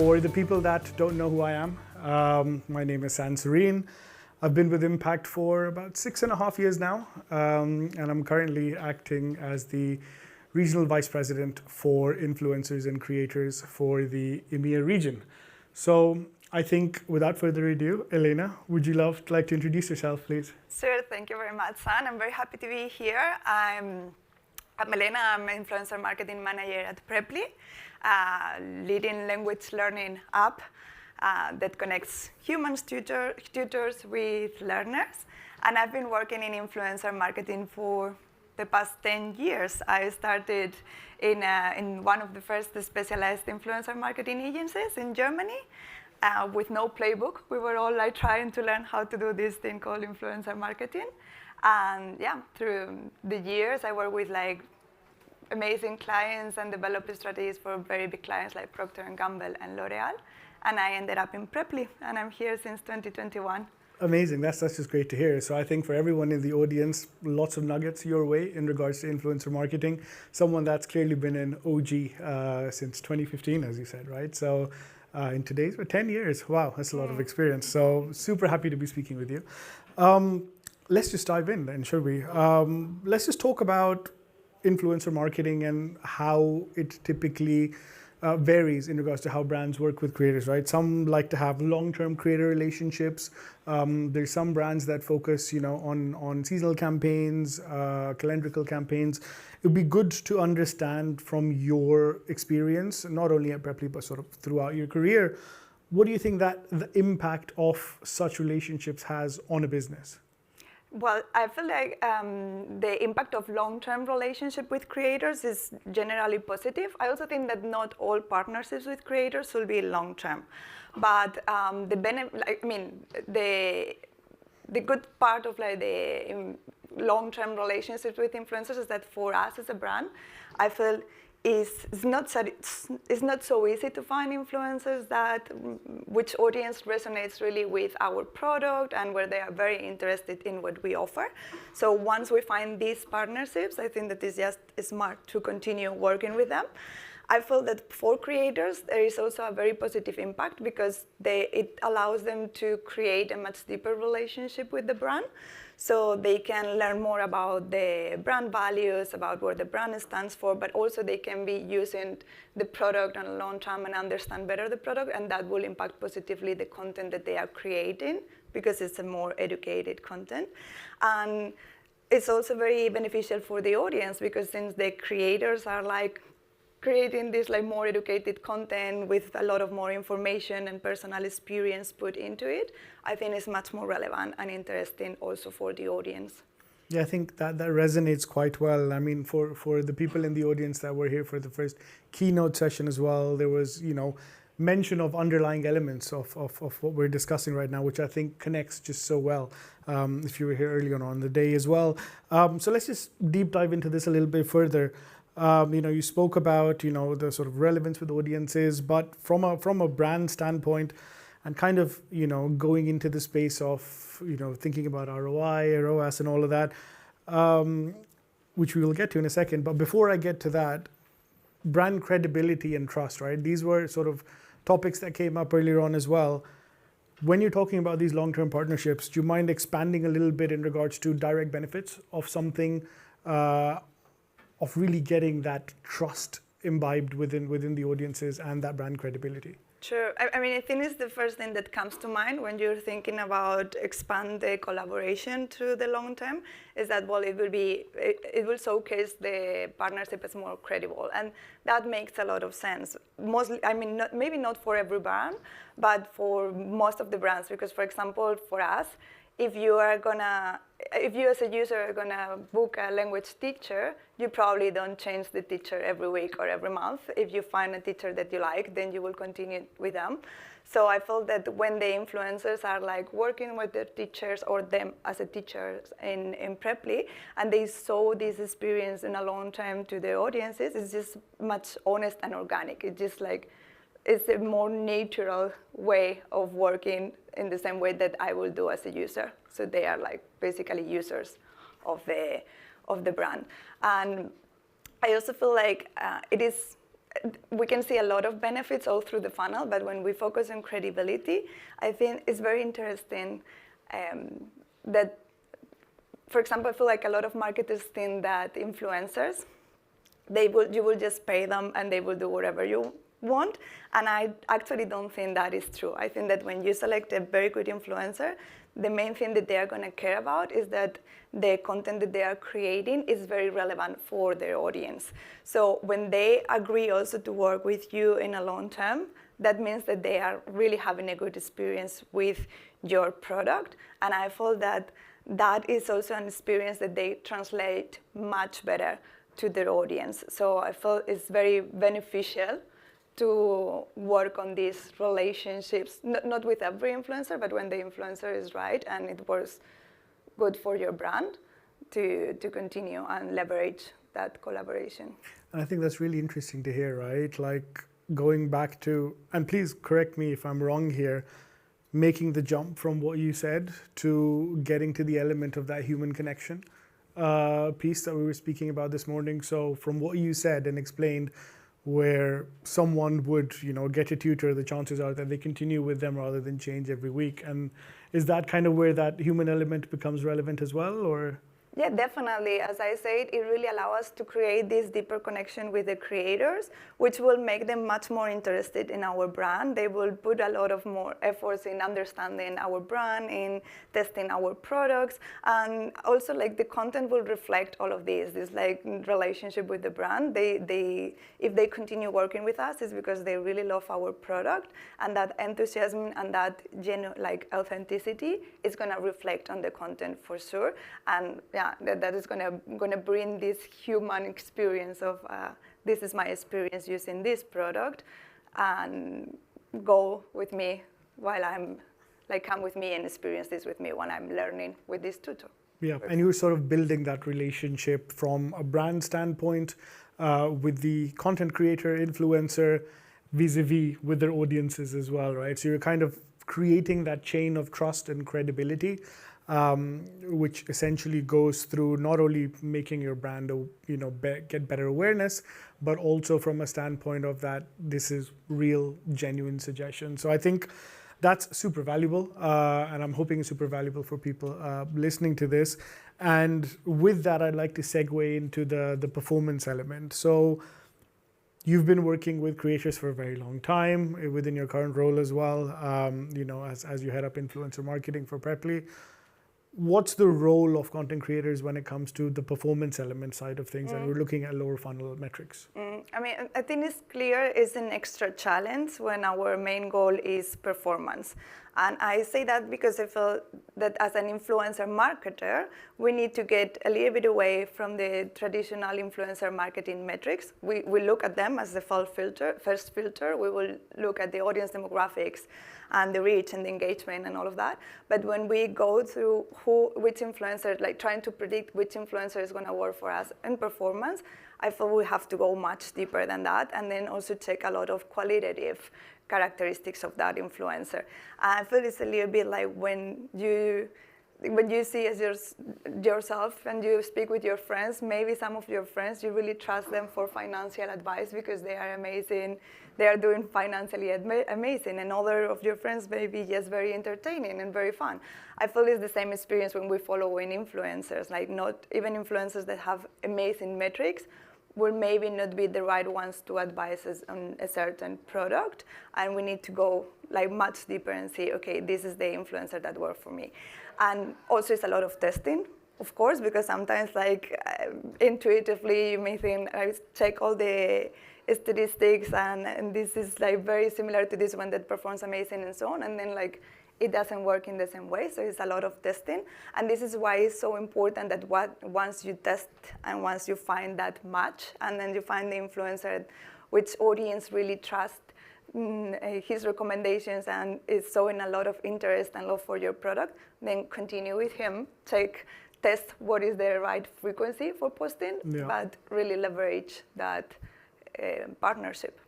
For the people that don't know who I am, my name is San Serene. I've been with Impact for about 6.5 years now, and I'm currently acting as the Regional Vice President for Influencers and Creators for the EMEA region. So I think without further ado, Elena, would you like to introduce yourself, please? Sure, thank you very much, San. I'm very happy to be here. I'm Elena, I'm an influencer marketing manager at Preply, a leading language learning app that connects humans tutors with learners. And I've been working in influencer marketing for the past 10 years. I started in one of the first specialized influencer marketing agencies in Germany with no playbook. We were all trying to learn how to do this thing called influencer marketing. And yeah, through the years, I worked with amazing clients and developed strategies for very big clients like Procter & Gamble and L'Oreal. And I ended up in Preply, and I'm here since 2021. Amazing, that's just great to hear. So I think for everyone in the audience, lots of nuggets your way in regards to influencer marketing. Someone that's clearly been an OG since 2015, as you said, right? So in today's 10 years, wow, that's a lot of experience. So super happy to be speaking with you. Let's just dive in then, shall we? Let's just talk about influencer marketing and how it typically varies in regards to how brands work with creators, right? Some like to have long-term creator relationships. There's some brands that focus, on seasonal campaigns, calendrical campaigns. It would be good to understand from your experience, not only at Preply, but sort of throughout your career, what do you think that the impact of such relationships has on a business? Well, I feel like the impact of long-term relationship with creators is generally positive. I also think that not all partnerships with creators will be long-term, but the good part of the long-term relationships with influencers is that for us as a brand, I feel it's not so easy to find influencers which audience resonates really with our product and where they are very interested in what we offer. So once we find these partnerships, I think that it's just smart to continue working with them. I feel that for creators, there is also a very positive impact because it allows them to create a much deeper relationship with the brand. So they can learn more about the brand values, about what the brand stands for, but also they can be using the product on a long term and understand better the product, and that will impact positively the content that they are creating because it's a more educated content. And it's also very beneficial for the audience because since the creators are creating this more educated content with a lot of more information and personal experience put into it, I think it's much more relevant and interesting also for the audience. Yeah, I think that resonates quite well. I mean, for the people in the audience that were here for the first keynote session as well, there was, mention of underlying elements of what we're discussing right now, which I think connects just so well if you were here earlier on the day as well. So let's just deep dive into this a little bit further. You spoke about, the sort of relevance with audiences, but from a brand standpoint and kind of, going into the space of, thinking about ROI, ROAS and all of that, which we will get to in a second. But before I get to that, brand credibility and trust, right? These were sort of topics that came up earlier on as well. When you're talking about these long-term partnerships, do you mind expanding a little bit in regards to direct benefits of something, of really getting that trust imbibed within the audiences and that brand credibility? Sure. I mean, I think it's the first thing that comes to mind when you're thinking about expand the collaboration to the long term, is that, well, it will showcase the partnership as more credible. And that makes a lot of sense. Mostly, I mean, maybe not for every brand, but for most of the brands. Because, for example, for us, if you as a user are gonna book a language teacher, you probably don't change the teacher every week or every month. If you find a teacher that you like, then you will continue with them. So I felt that when the influencers are working with their teachers or them as a teacher in Preply, and they show this experience in a long time to the audiences, it's just much honest and organic. It's just it's a more natural way of working in the same way that I will do as a user. So they are basically users of the brand. And I also feel it is we can see a lot of benefits all through the funnel, but when we focus on credibility, I think it's very interesting that, for example, I feel like a lot of marketers think that influencers, you will just pay them and they will do whatever you want. And I actually don't think that is true. I think that when you select a very good influencer, the main thing that they are going to care about is that the content that they are creating is very relevant for their audience. So when they agree also to work with you in a long term, that means that they are really having a good experience with your product. And I feel that that is also an experience that they translate much better to their audience. So I feel it's very beneficial to work on these relationships, not with every influencer, but when the influencer is right and it works good for your brand, to continue and leverage that collaboration. And I think that's really interesting to hear, right? Like going back to, and please correct me if I'm wrong here, making the jump from what you said to getting to the element of that human connection piece that we were speaking about this morning. So from what you said and explained, where someone would, get a tutor, the chances are that they continue with them rather than change every week. And is that kind of where that human element becomes relevant as well, or? Yeah, definitely. As I said, it really allows us to create this deeper connection with the creators, which will make them much more interested in our brand. They will put a lot of more efforts in understanding our brand, in testing our products, and also like the content will reflect all of this like relationship with the brand. If they continue working with us, it's because they really love our product, and that enthusiasm and that genuine authenticity is going to reflect on the content for sure. And that is gonna bring this human experience of this is my experience using this product, and go with me while come with me and experience this with me when I'm learning with this tutor. Yeah, and you're sort of building that relationship from a brand standpoint with the content creator, influencer, vis-a-vis with their audiences as well, right? So you're kind of creating that chain of trust and credibility, which essentially goes through not only making your brand, get better awareness, but also from a standpoint of that this is real, genuine suggestion. So I think that's super valuable, and I'm hoping it's super valuable for people listening to this. And with that, I'd like to segue into the performance element. So you've been working with creators for a very long time within your current role as well, as you head up influencer marketing for Preply. What's the role of content creators when it comes to the performance element side of things? And we're looking at lower funnel metrics. I think it's clear it's an extra challenge when our main goal is performance. And I say that because I feel that as an influencer marketer, we need to get a little bit away from the traditional influencer marketing metrics. We look at them as the first filter. We will look at the audience demographics and the reach and the engagement and all of that. But when we go through which influencer, trying to predict which influencer is going to work for us in performance, I feel we have to go much deeper than that, and then also check a lot of qualitative characteristics of that influencer. I feel it's a little bit like when you see as yourself and you speak with your friends, maybe some of your friends, you really trust them for financial advice because they are amazing, they are doing financially amazing, and other of your friends may be just very entertaining and very fun. I feel it's the same experience when we follow in influencers, not even influencers that have amazing metrics will maybe not be the right ones to advise us on a certain product, and we need to go much deeper and see, okay, this is the influencer that worked for me. And also it's a lot of testing, of course, because sometimes intuitively you may think, I check all the statistics and this is very similar to this one that performs amazing and so on, and then it doesn't work in the same way, so it's a lot of testing. And this is why it's so important that once you test and once you find that match, and then you find the influencer which audience really trusts his recommendations and is showing a lot of interest and love for your product, then continue with him, test what is the right frequency for posting, but really leverage that partnership.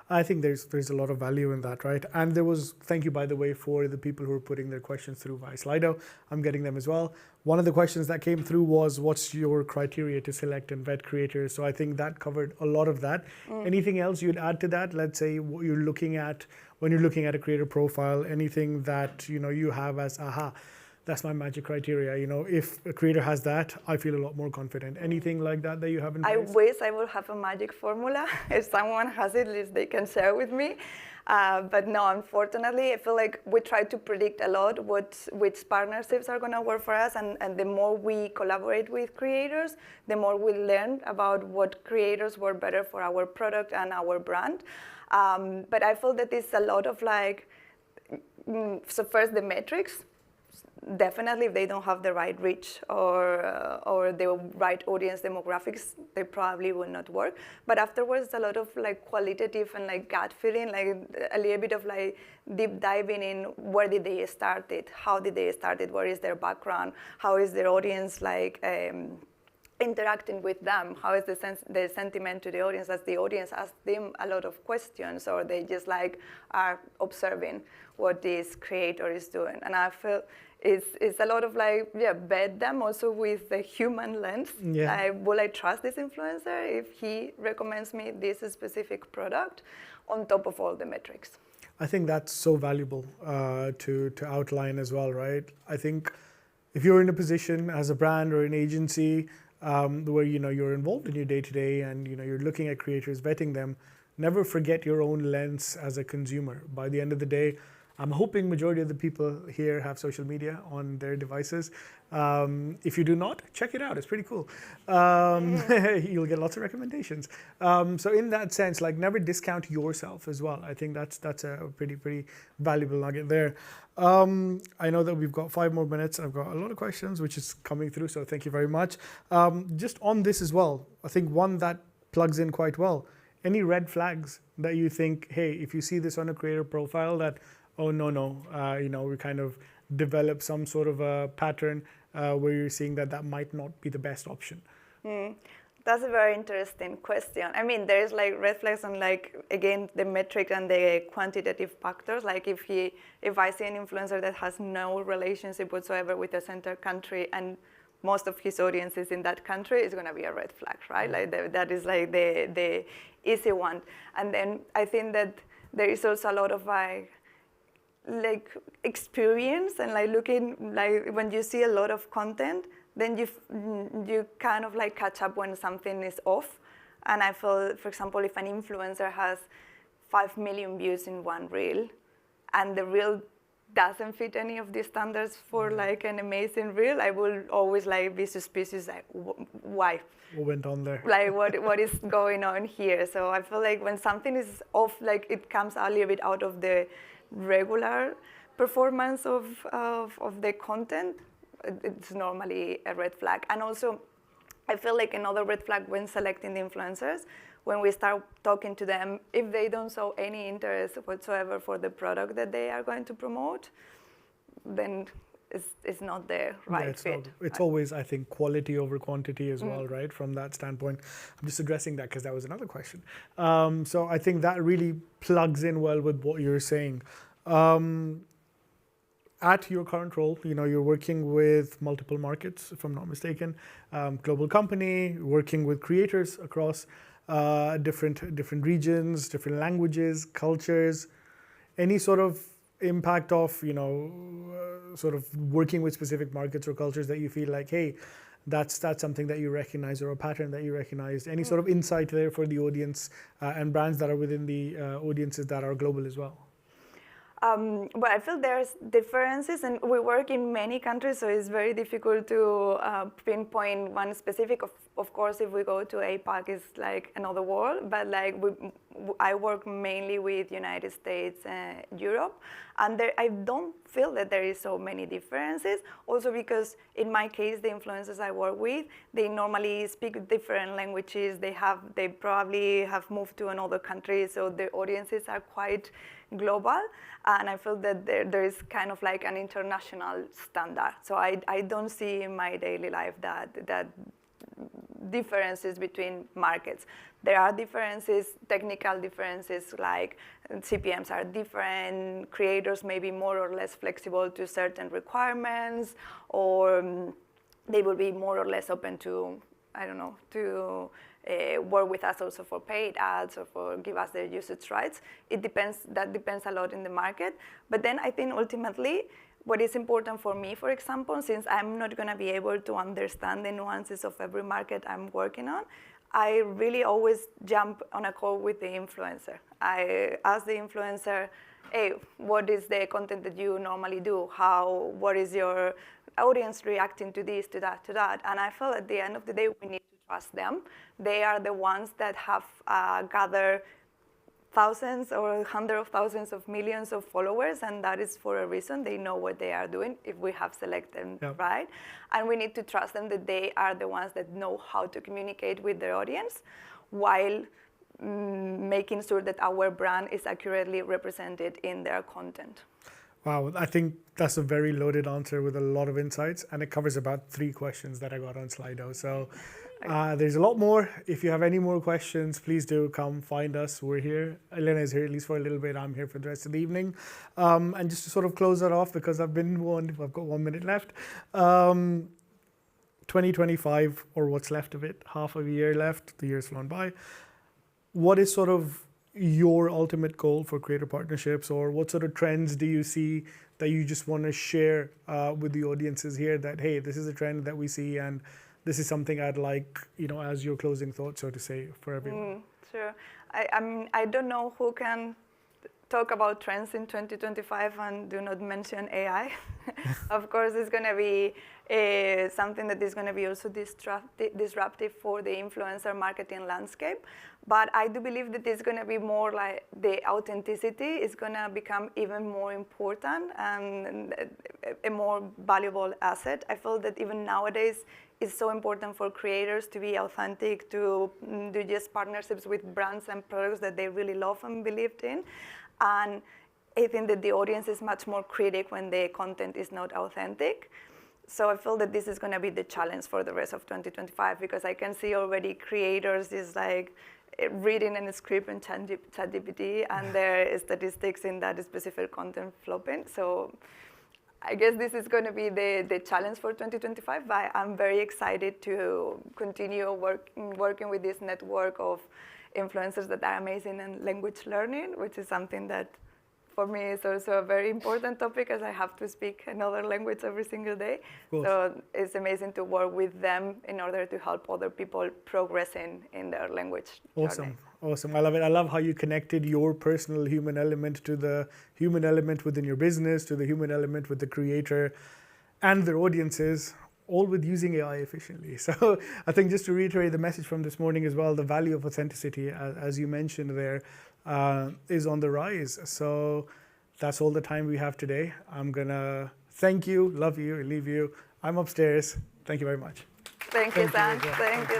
I think there's a lot of value in that, right? And thank you, by the way, for the people who are putting their questions through via Slido. I'm getting them as well. One of the questions that came through was, what's your criteria to select and vet creators? So I think that covered a lot of that. Anything else you'd add to that? Let's say what you're looking at when you're looking at a creator profile, anything that you have as, aha, that's my magic criteria. If a creator has that, I feel a lot more confident. Anything like that you have in place? I wish I would have a magic formula. If someone has it, at least they can share with me. But no, unfortunately, I feel like we try to predict a lot which partnerships are going to work for us. And the more we collaborate with creators, the more we learn about what creators work better for our product and our brand. But I feel that it's a lot of so first the metrics. Definitely, if they don't have the right reach or the right audience demographics, they probably will not work. But afterwards, a lot of qualitative and gut feeling, a little bit of deep diving in where did they start it, how did they start it, what is their background, how is their audience interacting with them, how is the sentiment to the audience, as the audience asks them a lot of questions, or they just are observing what this creator is doing. And I feel it's a lot of vet them also with the human lens. Yeah. Will I trust this influencer if he recommends me this specific product on top of all the metrics? I think that's so valuable to outline as well, right? I think if you're in a position as a brand or an agency where you're involved in your day-to-day and you're looking at creators, vetting them, never forget your own lens as a consumer. By the end of the day, I'm hoping majority of the people here have social media on their devices. If you do not, check it out. It's pretty cool. You'll get lots of recommendations. So in that sense, never discount yourself as well. I think that's a pretty valuable nugget there. I know that we've got 5 more minutes. I've got a lot of questions, which is coming through. So thank you very much. Just on this as well, I think one that plugs in quite well. Any red flags that you think, hey, if you see this on a creator profile that, oh, no, we kind of develop some sort of a pattern where you're seeing that might not be the best option? That's a very interesting question. I mean, there's red flags on again, the metric and the quantitative factors. If I see an influencer that has no relationship whatsoever with a center country and most of his audience is in that country, it's going to be a red flag, right? That is the easy one. And then I think that there is also a lot of experience and looking when you see a lot of content, then you kind of catch up when something is off. And I feel, for example, if an influencer has 5 million views in one reel and the reel doesn't fit any of the standards for an amazing reel, I will always be suspicious, why? What went on there? What is going on here? So I feel when something is off, it comes a little bit out of the regular performance of the content, it's normally a red flag. And also, I feel another red flag when selecting the influencers, when we start talking to them, if they don't show any interest whatsoever for the product that they are going to promote, then it's not the right fit. It's always, I think, quality over quantity as well, right? From that standpoint. I'm just addressing that because that was another question. So I think that really plugs in well with what you're saying. At your current role, you're working with multiple markets, if I'm not mistaken, global company, working with creators across different regions, different languages, cultures. Any sort of impact of, sort of working with specific markets or cultures that you feel hey, that's something that you recognize or a pattern that you recognize? Any sort of insight there for the audience and brands that are within the audiences that are global as well? Well, I feel there's differences, and we work in many countries, so it's very difficult to pinpoint one specific. Of course, if we go to APAC, it's another world, but I work mainly with United States and Europe, and I don't feel that there is so many differences. Also because in my case, the influencers I work with, they normally speak different languages. They probably have moved to another country, so their audiences are quite global, and I feel that there is kind of an international standard. So I don't see in my daily life that differences between markets. There are differences, technical differences, CPMs are different, creators may be more or less flexible to certain requirements, or they will be more or less open to, I don't know, to work with us also for paid ads or for give us their usage rights. It depends, that depends a lot in the market. But then I think ultimately, what is important for me, for example, since I'm not gonna be able to understand the nuances of every market I'm working on, I really always jump on a call with the influencer. I ask the influencer, hey, what is the content that you normally do? What is your audience reacting to this, to that, to that? And I feel at the end of the day, we need to trust them. They are the ones that have gathered thousands or hundreds of thousands of millions of followers, and that is for a reason. They know what they are doing if we have selected them right. And we need to trust them that they are the ones that know how to communicate with their audience while making sure that our brand is accurately represented in their content. Wow, I think that's a very loaded answer with a lot of insights, and it covers about 3 questions that I got on Slido. So there's a lot more. If you have any more questions, please do come find us. We're here. Elena is here at least for a little bit. I'm here for the rest of the evening. And just to sort of close that off, because I've got 1 minute left. 2025, or what's left of it, half of a year left, the year's flown by. What is sort of your ultimate goal for creator partnerships, or what sort of trends do you see that you just want to share with the audiences here, that, hey, this is a trend that we see and this is something I'd like, as your closing thought, so to say, for everyone? Sure. I mean, I don't know who can talk about trends in 2025 and do not mention AI. Of course, it's going to be something that is going to be also disruptive for the influencer marketing landscape. But I do believe that it's going to be more like the authenticity is going to become even more important and a more valuable asset. I feel that even nowadays, it's so important for creators to be authentic, to do just partnerships with brands and products that they really love and believed in. And I think that the audience is much more critic when the content is not authentic. So I feel that this is going to be the challenge for the rest of 2025, because I can see already creators is like reading a script in ChatGPT and their statistics in that specific content flopping. So I guess this is going to be the challenge for 2025, but I'm very excited to continue working with this network of influencers that are amazing in language learning, which is something that for me is also a very important topic, as I have to speak another language every single day. So it's amazing to work with them in order to help other people progressing in their language journey. Awesome. I love it. I love how you connected your personal human element to the human element within your business, to the human element with the creator and their audiences, all with using AI efficiently. So I think, just to reiterate the message from this morning as well, the value of authenticity, as you mentioned there, is on the rise. So that's all the time we have today. I'm going to thank you, love you, leave you. I'm upstairs. Thank you very much. Thank you, Sam. Thank you.